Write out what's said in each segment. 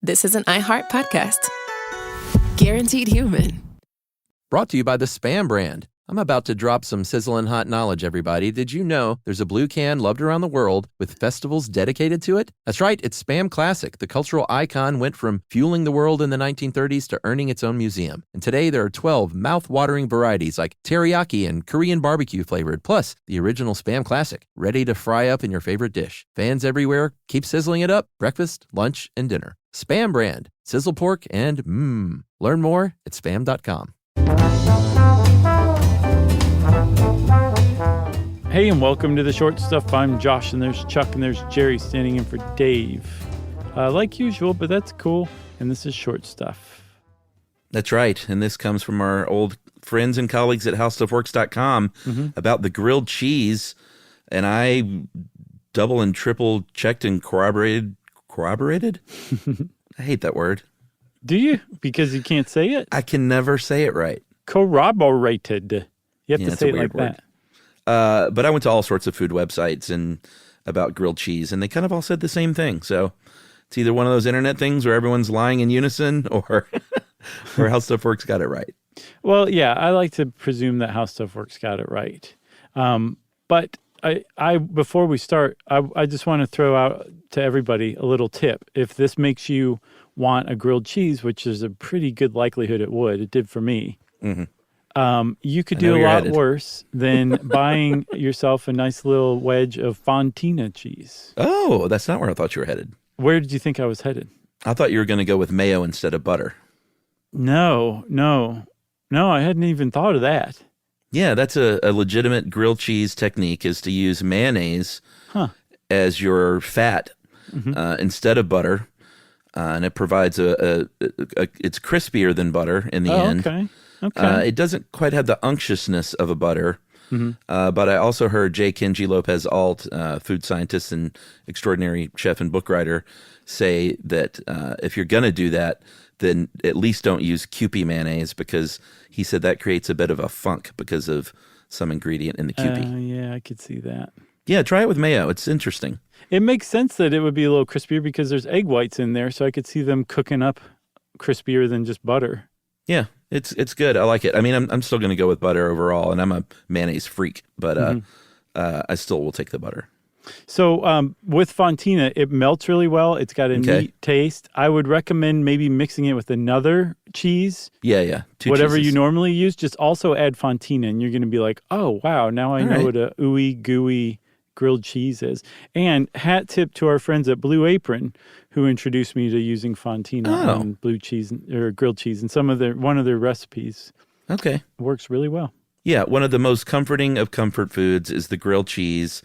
This is an iHeart podcast. Guaranteed human. Brought to you by the Spam brand. I'm about to drop some sizzling hot knowledge, everybody. Did you know there's a blue can loved around the world with festivals dedicated to it? That's right, it's Spam Classic. The cultural icon went from fueling the world in the 1930s to earning its own museum. And today there are 12 mouth-watering varieties like teriyaki and Korean barbecue flavored, plus the original Spam Classic, ready to fry up in your favorite dish. Fans everywhere, keep sizzling it up, breakfast, lunch, and dinner. Spam brand, sizzle pork, and Learn more at spam.com. Hey, and welcome to The Short Stuff. I'm Josh, and there's Chuck, and there's Jerry standing in for Dave. Like usual, but that's cool. And this is Short Stuff. That's right, and this comes from our old friends and colleagues at howstuffworks.com about the grilled cheese, and I double and triple checked and corroborated? I hate that word. Do you? Because you can't say it? I can never say it right. Corroborated. You have to say it like that. But I went to all sorts of food websites and about grilled cheese, and they kind of all said the same thing. So it's either one of those internet things where everyone's lying in unison, or How Stuff Works got it right. Well, yeah, I like to presume that How Stuff Works got it right. But I before we start, I just want to throw out to everybody a little tip. If this makes you want a grilled cheese, which is a pretty good likelihood it did for me. You could do a lot worse than buying yourself a nice little wedge of Fontina cheese. Oh, that's not where I thought you were headed. Where did you think I was headed? I thought you were going to go with mayo instead of butter. No, I hadn't even thought of that. Yeah, that's a legitimate grilled cheese technique, is to use mayonnaise as your fat instead of butter. And it provides it's crispier than butter in the end. Okay. It doesn't quite have the unctuousness of a butter, but I also heard J. Kenji Lopez Alt, food scientist and extraordinary chef and book writer, say that if you're going to do that, then at least don't use Kewpie mayonnaise, because he said that creates a bit of a funk because of some ingredient in the Kewpie. Yeah, I could see that. Yeah, try it with mayo. It's interesting. It makes sense that it would be a little crispier because there's egg whites in there, so I could see them cooking up crispier than just butter. Yeah. It's good. I like it. I mean, I'm still going to go with butter overall, and I'm a mayonnaise freak, but I still will take the butter. So with Fontina, it melts really well. It's got a neat taste. I would recommend maybe mixing it with another cheese. Yeah. Whatever cheeses. you normally use, just also add Fontina, and you're going to be like, oh, wow, now I know what a ooey gooey grilled cheese is. And hat tip to our friends at Blue Apron, who introduced me to using Fontina on blue cheese or grilled cheese and one of their recipes. Okay. It works really well. Yeah, one of the most comforting of comfort foods is the grilled cheese.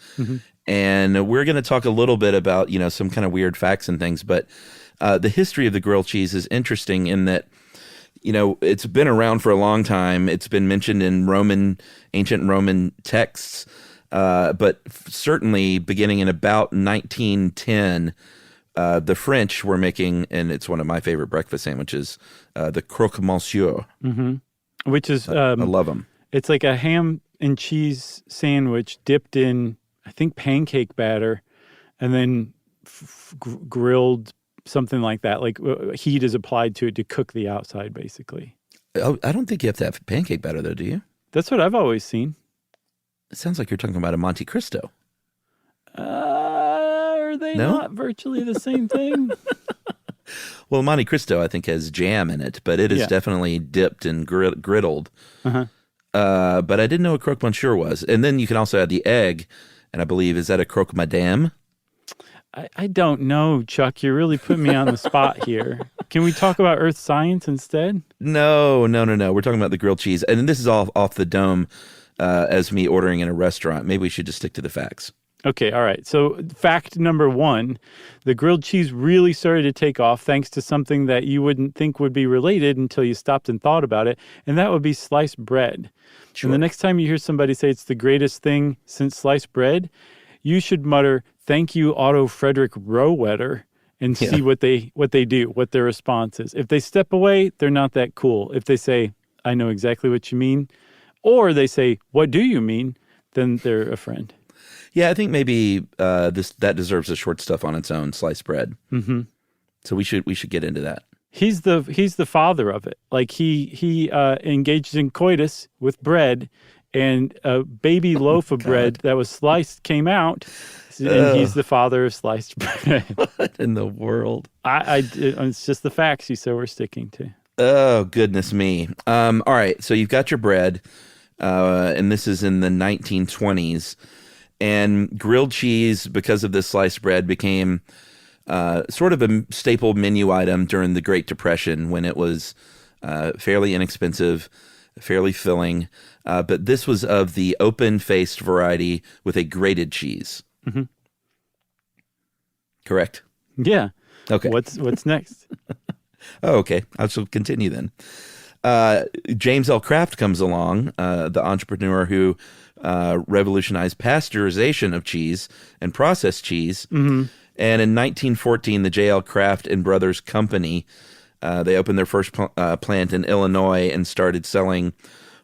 And we're going to talk a little bit about, some kind of weird facts and things, but the history of the grilled cheese is interesting in that, it's been around for a long time. It's been mentioned in ancient Roman texts, but certainly beginning in about 1910, the French were making, and it's one of my favorite breakfast sandwiches, the croque monsieur. Which is... I love them. It's like a ham and cheese sandwich dipped in, I think, pancake batter, and then grilled, something like that. Like heat is applied to it to cook the outside, basically. Oh, I don't think you have to have pancake batter, though, do you? That's what I've always seen. It sounds like you're talking about a Monte Cristo. Are they not virtually the same thing? Well, Monte Cristo, I think, has jam in it, but it is definitely dipped and griddled. But I didn't know what croque monsieur was. And then you can also add the egg, and I believe, is that a croque madame? I don't know, Chuck. You're really putting me on the spot here. Can we talk about earth science instead? No. We're talking about the grilled cheese. And this is all off the dome as me ordering in a restaurant. Maybe we should just stick to the facts. Okay, all right. So fact number 1, the grilled cheese really started to take off thanks to something that you wouldn't think would be related until you stopped and thought about it, and that would be sliced bread. Sure. And the next time you hear somebody say it's the greatest thing since sliced bread, you should mutter, "Thank you, Otto Frederick Rohwedder," and see what they do, what their response is. If they step away, they're not that cool. If they say, "I know exactly what you mean," or they say, "What do you mean?" then they're a friend. Yeah, I think maybe that deserves a short stuff on its own, sliced bread. So we should get into that. He's the father of it. Like he engaged in coitus with bread, and a baby loaf of bread that was sliced came out, and he's the father of sliced bread. What in the world? It's just the facts you said we're sticking to. Oh, goodness me. All right, so you've got your bread, and this is in the 1920s, and grilled cheese, because of this sliced bread, became sort of a staple menu item during the Great Depression, when it was fairly inexpensive, fairly filling, but this was of the open-faced variety with a grated cheese. Mm-hmm. Correct? Yeah. Okay. What's next? Oh, okay. I shall continue then. James L. Kraft comes along, the entrepreneur who revolutionized pasteurization of cheese and processed cheese. Mm-hmm. And in 1914, the J.L. Kraft and Brothers Company, they opened their first plant in Illinois and started selling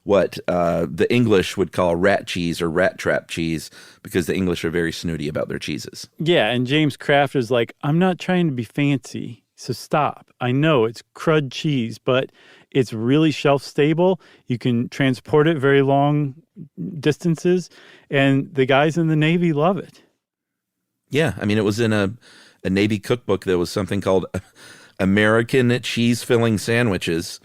what the English would call rat cheese or rat trap cheese, because the English are very snooty about their cheeses. Yeah, and James Kraft is like, I'm not trying to be fancy, so stop. I know it's crud cheese, but it's really shelf stable. You can transport it very long distances, and the guys in the Navy love it. Yeah, I mean, it was in a Navy cookbook. There was something called American cheese filling sandwiches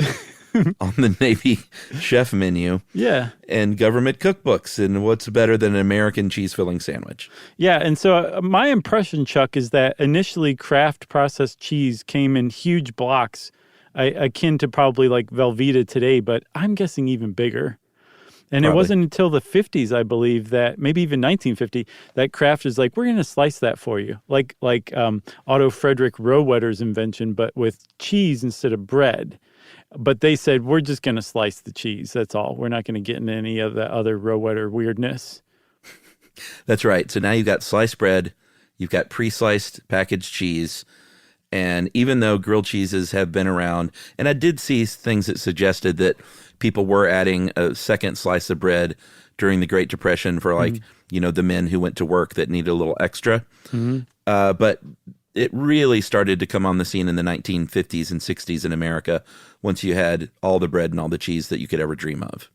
on the Navy chef menu. Yeah. And government cookbooks. And what's better than an American cheese filling sandwich? Yeah. And so my impression, Chuck, is that initially Kraft processed cheese came in huge blocks, akin to probably like Velveeta today, but I'm guessing even bigger. And Probably. It wasn't until the 50s, I believe, that maybe even 1950, that Kraft is like, we're going to slice that for you. Like Otto Frederick Rohwedder's invention, but with cheese instead of bread. But they said, we're just going to slice the cheese. That's all. We're not going to get into any of the other Rohwedder weirdness. That's right. So now you've got sliced bread, you've got pre-sliced packaged cheese. And even though grilled cheeses have been around, and I did see things that suggested that people were adding a second slice of bread during the Great Depression for the men who went to work that needed a little extra. Mm-hmm. But it really started to come on the scene in the 1950s and 60s in America, once you had all the bread and all the cheese that you could ever dream of.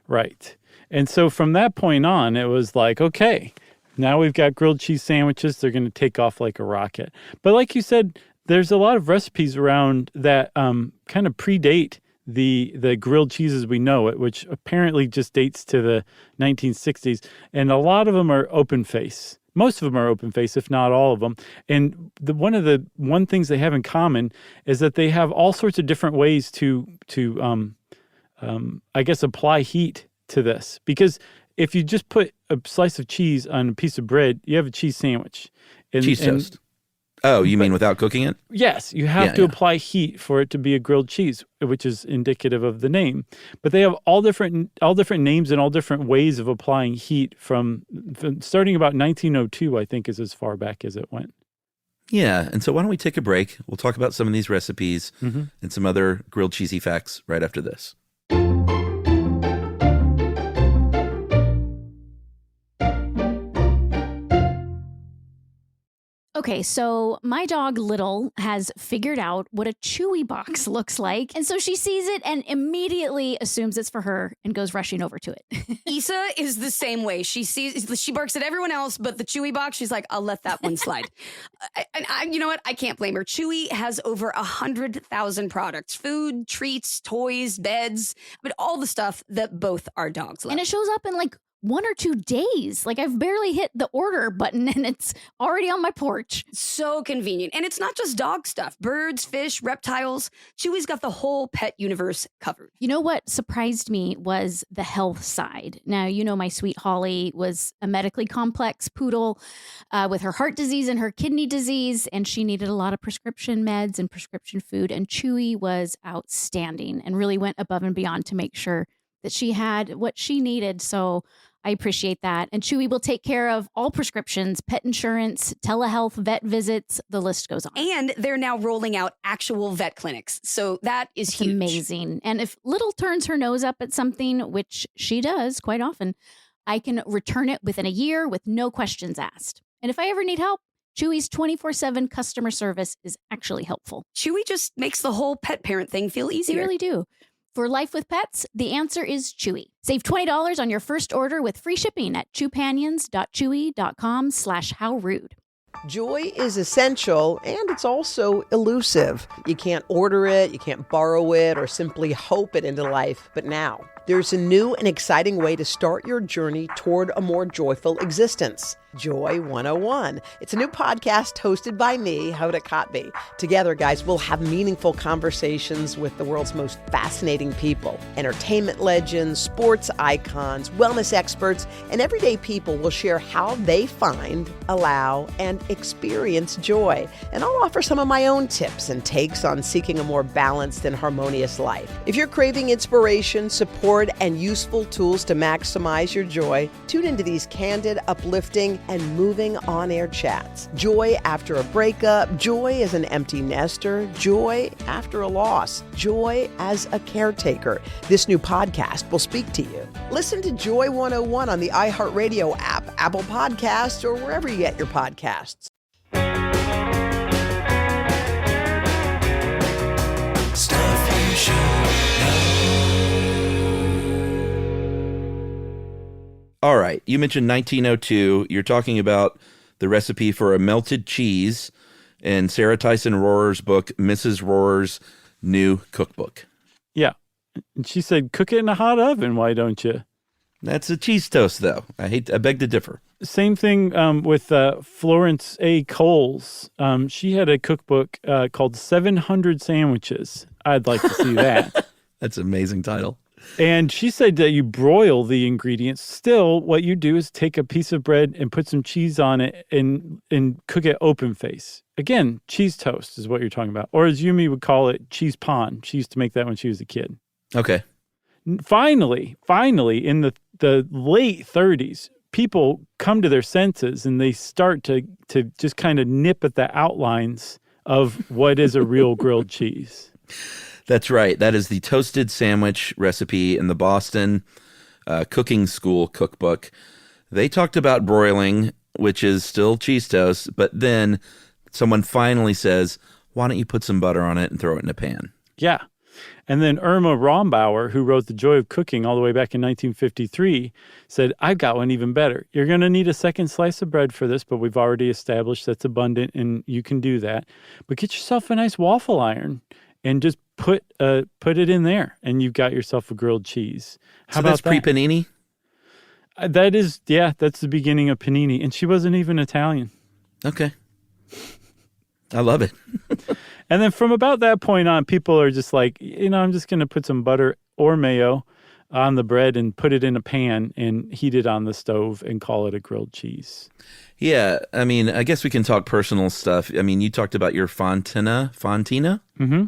Right. And so from that point on, it was like, okay, now we've got grilled cheese sandwiches. They're going to take off like a rocket. But like you said, there's a lot of recipes around that kind of predate the grilled cheeses we know it, which apparently just dates to the 1960s. And a lot of them are open face. Most of them are open face, if not all of them. And one things they have in common is that they have all sorts of different ways to I guess, apply heat to this. Because if you just put a slice of cheese on a piece of bread, you have a cheese sandwich. Cheese toast. Oh, you mean without cooking it? Yes, you have to apply heat for it to be a grilled cheese, which is indicative of the name. But they have all different names and all different ways of applying heat from starting about 1902, I think, is as far back as it went. Yeah, and so why don't we take a break? We'll talk about some of these recipes and some other grilled cheesy facts right after this. Okay, so my dog Little has figured out what a Chewy box looks like. And so she sees it and immediately assumes it's for her and goes rushing over to it. Issa is the same way. She barks at everyone else, but the Chewy box, she's like, I'll let that one slide. You know what? I can't blame her. Chewy has over 100,000 products, food, treats, toys, beds, but all the stuff that both our dogs love. And it shows up in like 1 or 2 days. Like I've barely hit the order button and it's already on my porch. So convenient. And it's not just dog stuff. Birds, fish, reptiles. Chewy's got the whole pet universe covered. You know what surprised me was the health side. Now, you know, my sweet Holly was a medically complex poodle with her heart disease and her kidney disease, and she needed a lot of prescription meds and prescription food. And Chewy was outstanding and really went above and beyond to make sure that she had what she needed. So I appreciate that. And Chewy will take care of all prescriptions, pet insurance, telehealth, vet visits, the list goes on. And they're now rolling out actual vet clinics. So that is huge. Amazing. And if Little turns her nose up at something, which she does quite often, I can return it within a year with no questions asked. And if I ever need help, Chewy's 24/7 customer service is actually helpful. Chewy just makes the whole pet parent thing feel They easier. really do. For life with pets, the answer is Chewy. Save $20 on your first order with free shipping at chewpanions.chewy.com/howrude. Joy is essential, and it's also elusive. You can't order it, you can't borrow it, or simply hope it into life. But now, there's a new and exciting way to start your journey toward a more joyful existence. Joy 101. It's a new podcast hosted by me, Hoda Kotb. Together, guys, we'll have meaningful conversations with the world's most fascinating people. Entertainment legends, sports icons, wellness experts, and everyday people will share how they find, allow, and experience joy. And I'll offer some of my own tips and takes on seeking a more balanced and harmonious life. If you're craving inspiration, support, and useful tools to maximize your joy, tune into these candid, uplifting, and moving on-air chats. Joy after a breakup, joy as an empty nester, joy after a loss, joy as a caretaker. This new podcast will speak to you. Listen to Joy 101 on the iHeartRadio app, Apple Podcasts, or wherever you get your podcasts. Stuff you should know. All right. You mentioned 1902. You're talking about the recipe for a melted cheese in Sarah Tyson Rohrer's book, Mrs. Rohrer's New Cookbook. Yeah. And she said, cook it in a hot oven, why don't you? That's a cheese toast, though. I beg to differ. Same thing with Florence A. Coles. She had a cookbook called 700 Sandwiches. I'd like to see that. That's an amazing title. And she said that you broil the ingredients. Still, what you do is take a piece of bread and put some cheese on it and cook it open face. Again, cheese toast is what you're talking about. Or as Yumi would call it, cheese pan. She used to make that when she was a kid. Okay. Finally, in the late 30s, people come to their senses and they start to just kind of nip at the outlines of what is a real grilled cheese. That's right. That is the toasted sandwich recipe in the Boston Cooking School cookbook. They talked about broiling, which is still cheese toast, but then someone finally says, why don't you put some butter on it and throw it in a pan? Yeah. And then Irma Rombauer, who wrote The Joy of Cooking all the way back in 1953, said, I've got one even better. You're going to need a second slice of bread for this, but we've already established that's abundant and you can do that. But get yourself a nice waffle iron and just put it in there, and you've got yourself a grilled cheese. How about that's pre-panini? That is, yeah, that's the beginning of panini. And she wasn't even Italian. Okay. I love it. And then from about that point on, people are just like, I'm just going to put some butter or mayo on the bread and put it in a pan and heat it on the stove and call it a grilled cheese. Yeah, I mean, I guess we can talk personal stuff. I mean, you talked about your fontina. Mm-hmm.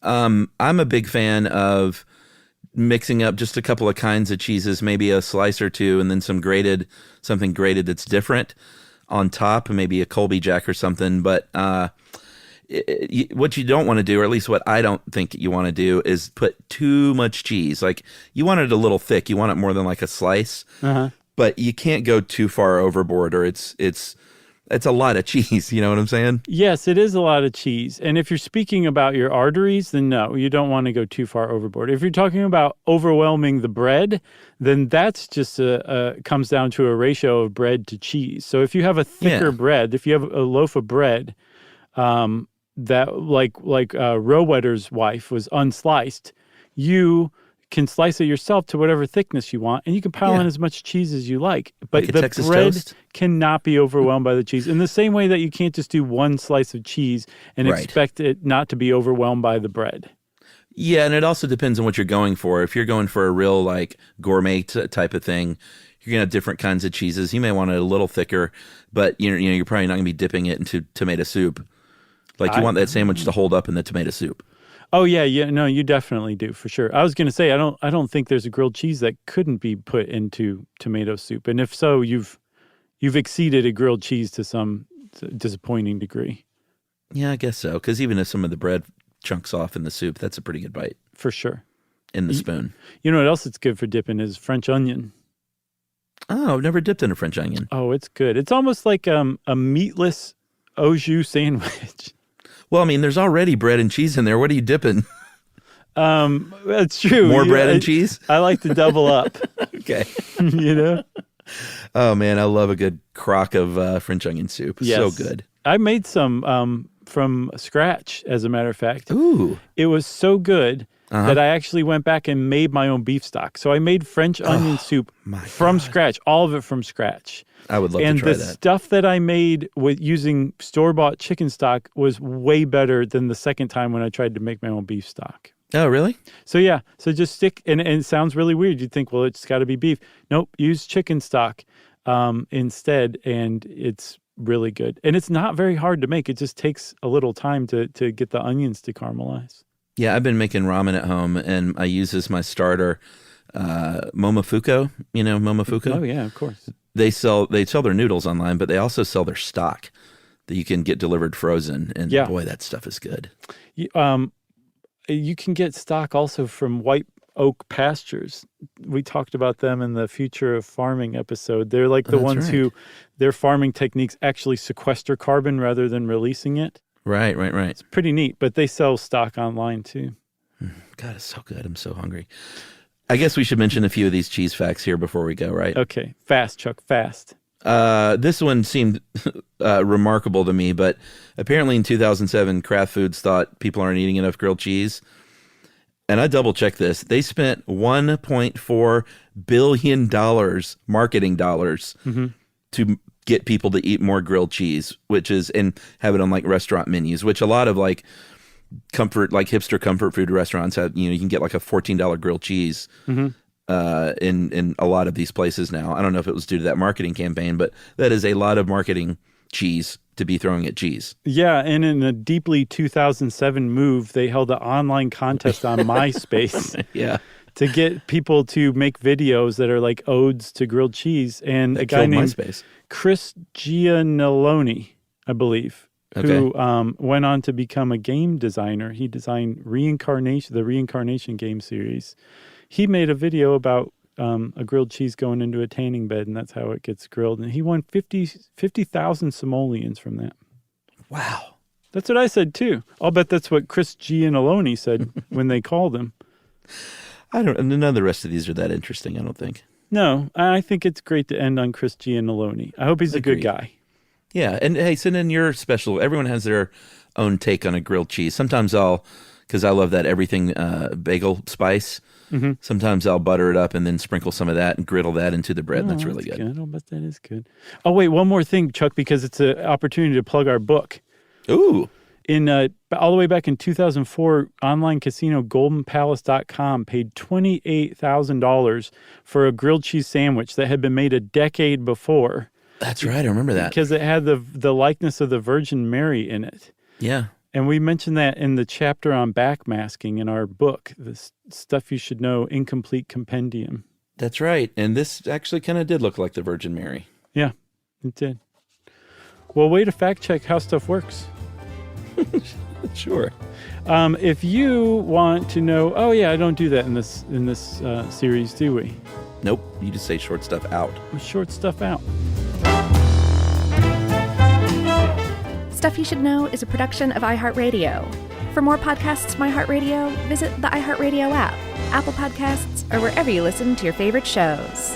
I'm a big fan of mixing up just a couple of kinds of cheeses, maybe a slice or two, and then something grated that's different on top, maybe a Colby Jack or something. But what you don't want to do, or at least what I don't think you want to do, is put too much cheese. Like, you want it a little thick. You want it more than like a slice. Uh-huh. But you can't go too far overboard, or it's a lot of cheese. You know what I'm saying? Yes, it is a lot of cheese. And if you're speaking about your arteries, then no, you don't want to go too far overboard. If you're talking about overwhelming the bread, then that's just comes down to a ratio of bread to cheese. So if you have a thicker bread, if you have a loaf of bread that like Rohwedder's wife was unsliced, you can slice it yourself to whatever thickness you want, and you can pile in as much cheese as you like. But like the Texas bread toast? cannot be overwhelmed by the cheese. In the same way that you can't just do one slice of cheese and expect it not to be overwhelmed by the bread. Yeah, and it also depends on what you're going for. If you're going for a real like gourmet type of thing, you're gonna have different kinds of cheeses. You may want it a little thicker, but you're probably not gonna be dipping it into tomato soup. Like, you want that sandwich to hold up in the tomato soup. Oh yeah, no, you definitely do, for sure. I was going to say, I don't think there's a grilled cheese that couldn't be put into tomato soup, and if so, you've exceeded a grilled cheese to some disappointing degree. Yeah, I guess so. Because even if some of the bread chunks off in the soup, that's a pretty good bite For sure. in the spoon. You know what else it's good for dipping is French onion. Oh, I've never dipped in a French onion. Oh, it's good. It's almost like a meatless au jus sandwich. Well, I mean, there's already bread and cheese in there. What are you dipping? That's true. More bread and cheese? I like to double up. Okay. You know? Oh, man, I love a good crock of French onion soup. Yes. So good. I made some from scratch, as a matter of fact. Ooh. It was so good that I actually went back and made my own beef stock. So I made French onion soup from scratch, all of it from scratch. I would love to try And that. the stuff that I made with using store-bought chicken stock was way better than the second time when I tried to make my own beef stock. Oh, really? So yeah, so just stick, and it sounds really weird. You'd think, well, it's got to be beef. Nope, use chicken stock instead, and it's really good. And it's not very hard to make. It just takes a little time to get the onions to caramelize. Yeah, I've been making ramen at home, and I use as my starter Momofuku. You know Momofuku? Oh yeah, of course. They sell their noodles online, but they also sell their stock that you can get delivered frozen. And boy, that stuff is good. You can get stock also from White Oak Pastures. We talked about them in the Future of Farming episode. They're like the ones who their farming techniques actually sequester carbon rather than releasing it. Right. It's pretty neat, but they sell stock online too. God, it's so good. I'm so hungry. I guess we should mention a few of these cheese facts here before we go, right? Okay. Fast, Chuck, fast. This one seemed remarkable to me, but apparently in 2007, Kraft Foods thought people aren't eating enough grilled cheese. And I double-checked this. They spent $1.4 billion marketing dollars to get people to eat more grilled cheese, and have it on like restaurant menus, which a lot of like hipster comfort food restaurants have. You can get like a $14 grilled cheese in a lot of these places now. I don't know if it was due to that marketing campaign, but that is a lot of marketing cheese to be throwing at cheese. Yeah, and in a deeply 2007 move, they held an online contest on MySpace. Yeah. To get people to make videos that are like odes to grilled cheese. And a guy named MySpace. Chris Gianelloni, I believe, who went on to become a game designer. He designed the Reincarnation game series. He made a video about a grilled cheese going into a tanning bed, and that's how it gets grilled. And he won 50,000 simoleons from that. Wow. That's what I said, too. I'll bet that's what Chris Gianelloni said when they called him. None of the rest of these are that interesting, I don't think. No, I think it's great to end on Chris Gianelloni. I hope he's a good guy. Yeah, and hey, send in your special. Everyone has their own take on a grilled cheese. Sometimes because I love that everything bagel spice. Mm-hmm. Sometimes I'll butter it up and then sprinkle some of that and griddle that into the bread. And that's really good. I'll bet that is good. Oh, wait, one more thing, Chuck, because it's an opportunity to plug our book. Ooh. All the way back in 2004, online casino goldenpalace.com paid $28,000 for a grilled cheese sandwich that had been made a decade before. That's right. I remember that. Because it had the likeness of the Virgin Mary in it. Yeah. And we mentioned that in the chapter on backmasking in our book, the Stuff You Should Know Incomplete Compendium. That's right. And this actually kind of did look like the Virgin Mary. Yeah, it did. Well, way to fact check how stuff works. Sure. If you want to know, I don't do that in this series, do we? Nope. You just say short stuff out. We short stuff out. Stuff You Should Know is a production of iHeartRadio. For more podcasts from iHeartRadio, visit the iHeartRadio app, Apple Podcasts, or wherever you listen to your favorite shows.